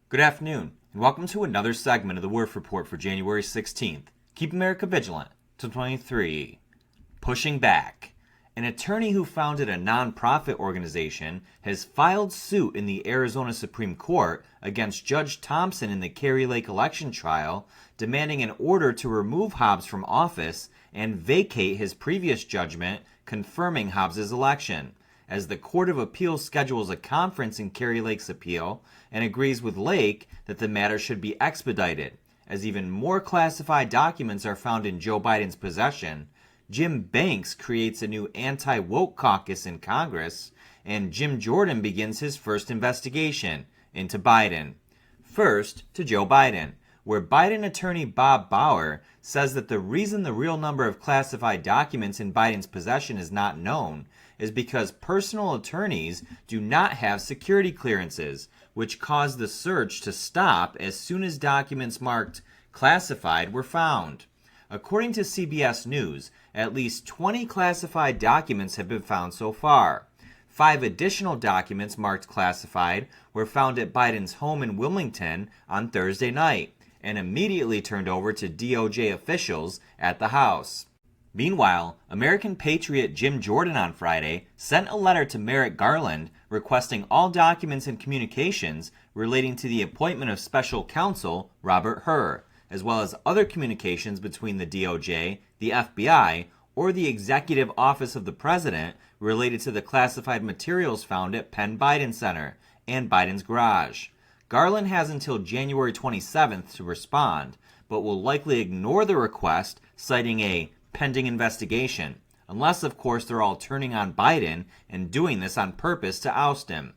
Good afternoon, and welcome to another segment of the Werff Report for January 16th. Keep America Vigilant. To 23. Pushing back. An attorney who founded a nonprofit organization has filed suit in the Arizona Supreme Court against Judge Thompson in the Kari Lake election trial, demanding an order to remove Hobbs from office and vacate his previous judgment confirming Hobbs' election, as the Court of Appeals schedules a conference in Kari Lake's appeal and agrees with Lake that the matter should be expedited. As even more classified documents are found in Joe Biden's possession, Jim Banks creates a new anti-woke caucus in Congress, and Jim Jordan begins his first investigation into Biden. First, to Joe Biden, where Biden attorney Bob Bauer says that the reason the real number of classified documents in Biden's possession is not known is because personal attorneys do not have security clearances, which caused the search to stop as soon as documents marked classified were found. According to CBS News, at least 20 classified documents have been found so far. 5 additional documents marked classified were found at Biden's home in Wilmington on Thursday night and immediately turned over to DOJ officials at the House. Meanwhile, American patriot Jim Jordan on Friday sent a letter to Merrick Garland requesting all documents and communications relating to the appointment of special counsel Robert Hur, as well as other communications between the DOJ, the FBI, or the Executive Office of the President related to the classified materials found at Penn Biden Center and Biden's garage. Garland has until January 27th to respond, but will likely ignore the request, citing a pending investigation, unless of course they're all turning on Biden and doing this on purpose to oust him.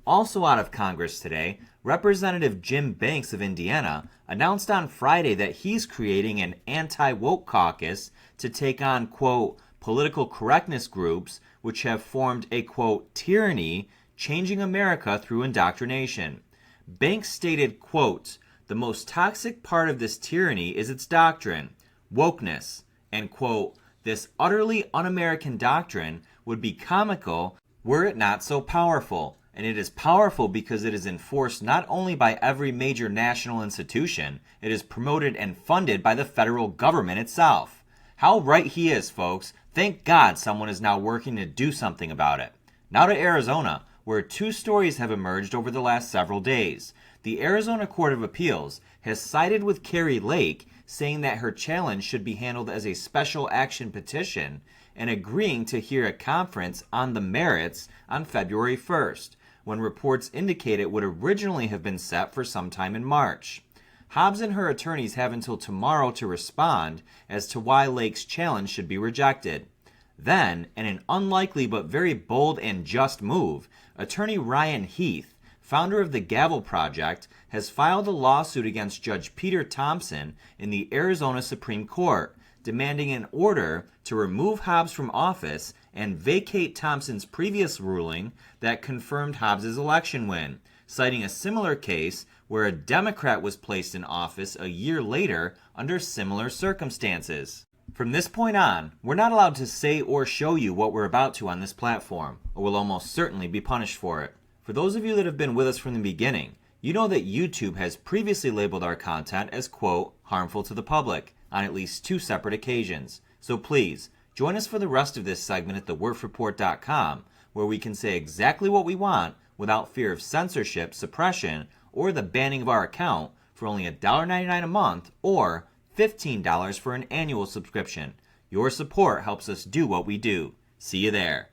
Also out of Congress today, Representative Jim Banks of Indiana announced on Friday that he's creating an anti-woke caucus to take on, quote, political correctness groups which have formed a, quote, tyranny changing America through indoctrination. Banks stated, quote, the most toxic part of this tyranny is its doctrine, wokeness, and, quote, this utterly un-American doctrine would be comical were it not so powerful. And it is powerful because it is enforced not only by every major national institution, it is promoted and funded by the federal government itself. How right he is, folks. Thank God someone is now working to do something about it. Now to Arizona, where 2 stories have emerged over the last several days. The Arizona Court of Appeals has sided with Kari Lake, saying that her challenge should be handled as a special action petition, and agreeing to hear a conference on the merits on February 1st, when reports indicate it would originally have been set for sometime in March. Hobbs and her attorneys have until tomorrow to respond as to why Lake's challenge should be rejected. Then, in an unlikely but very bold and just move, attorney Ryan Heath, founder of the Gavel Project, has filed a lawsuit against Judge Peter Thompson in the Arizona Supreme Court, demanding an order to remove Hobbs from office and vacate Thompson's previous ruling that confirmed Hobbs' election win, citing a similar case where a Democrat was placed in office a year later under similar circumstances. From this point on, we're not allowed to say or show you what we're about to on this platform, or will almost certainly be punished for it. For those of you that have been with us from the beginning, you know that YouTube has previously labeled our content as, quote, harmful to the public on at least 2 separate occasions. So please, join us for the rest of this segment at thewerffreport.com, where we can say exactly what we want without fear of censorship, suppression, or the banning of our account for only $1.99 a month or $15 for an annual subscription. Your support helps us do what we do. See you there.